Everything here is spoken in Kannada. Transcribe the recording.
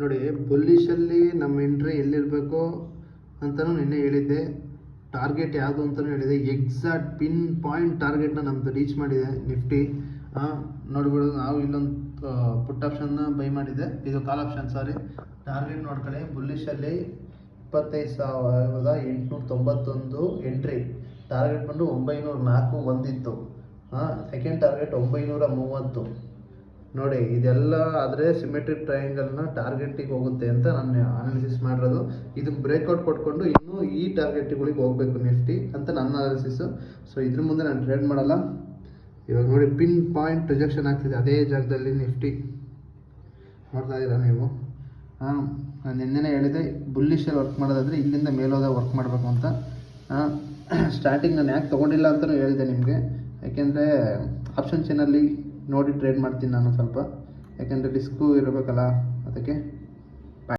ನೋಡಿ, ಬುಲ್ಲಿಶಲ್ಲಿ ನಮ್ಮ ಎಂಟ್ರಿ ಎಲ್ಲಿರಬೇಕು ಅಂತಲೂ ನಿನ್ನೆ ಹೇಳಿದ್ದೆ. ಟಾರ್ಗೆಟ್ ಯಾವುದು ಅಂತಲೂ ಹೇಳಿದೆ. ಎಕ್ಸಾಕ್ಟ್ ಪಿನ್ ಪಾಯಿಂಟ್ ಟಾರ್ಗೆಟ್ನ ನಮ್ಮದು ರೀಚ್ ಮಾಡಿದೆ ನಿಫ್ಟಿ. ನೋಡ್ಬಿಡೋದು, ನಾವು ಇಲ್ಲೊಂದು ಪುಟ್ ಆಪ್ಷನ್ನ ಬೈ ಮಾಡಿದ್ದೆ, ಇದು ಕಾಲ್ ಆಪ್ಷನ್ ಸಾರಿ. ಟಾರ್ಗೆಟ್ ನೋಡ್ಕೊಳ್ಳಿ, ಬುಲ್ಲಿಶಲ್ಲಿ 25,891 ಎಂಟ್ರಿ. ಟಾರ್ಗೆಟ್ ಬಂದು 904 ಒಂದಿತ್ತು. Second target 930. ನೋಡಿ, ಇದೆಲ್ಲ ಆದರೆ ಸಿಮೆಟ್ರಿಕ್ ಟ್ರಯಾಂಗಲ್ನ ಟಾರ್ಗೆಟಿಗೆ ಹೋಗುತ್ತೆ ಅಂತ ನಾನು ಅನಾಲಿಸಿಸ್ ಮಾಡಿರೋದು. ಇದಕ್ಕೆ ಬ್ರೇಕ್ಔಟ್ ಕೊಟ್ಕೊಂಡು ಇನ್ನೂ ಈ ಟಾರ್ಗೆಟ್ಗಳಿಗೆ ಹೋಗಬೇಕು ನಿಫ್ಟಿ ಅಂತ ನನ್ನ ಅನಾಲಿಸಿಸು. ಸೊ ಇದ್ರ ಮುಂದೆ ನಾನು ಟ್ರೇಡ್ ಮಾಡಲ್ಲ. ಇವಾಗ ನೋಡಿ, ಪಿನ್ ಪಾಯಿಂಟ್ ರಿಜೆಕ್ಷನ್ ಆಗ್ತಿದೆ ಅದೇ ಜಾಗದಲ್ಲಿ ನಿಫ್ಟಿ. ನೋಡ್ತಾ ಇದ್ದೀರಾ ನೀವು? ನಾನು ನಿನ್ನೆನೇ ಹೇಳಿದೆ, ಬುಲ್ಲಿಶಲ್ಲಿ ವರ್ಕ್ ಮಾಡೋದಾದರೆ ಇಲ್ಲಿಂದ ಮೇಲೋದ ವರ್ಕ್ ಮಾಡಬೇಕು ಅಂತ. ಸ್ಟಾರ್ಟಿಂಗ್ ನಾನು ಯಾಕೆ ತೊಗೊಂಡಿಲ್ಲ ಅಂತಲೂ ಹೇಳಿದೆ ನಿಮಗೆ. ಯಾಕೆಂದರೆ ಆಪ್ಷನ್ ಚೈನಲ್ಲಿ ನೋಡಿ ಟ್ರೇಡ್ ಮಾಡ್ತೀನಿ ನಾನು ಸ್ವಲ್ಪ, ಯಾಕೆಂದರೆ ರಿಸ್ಕು ಇರಬೇಕಲ್ಲ ಅದಕ್ಕೆ.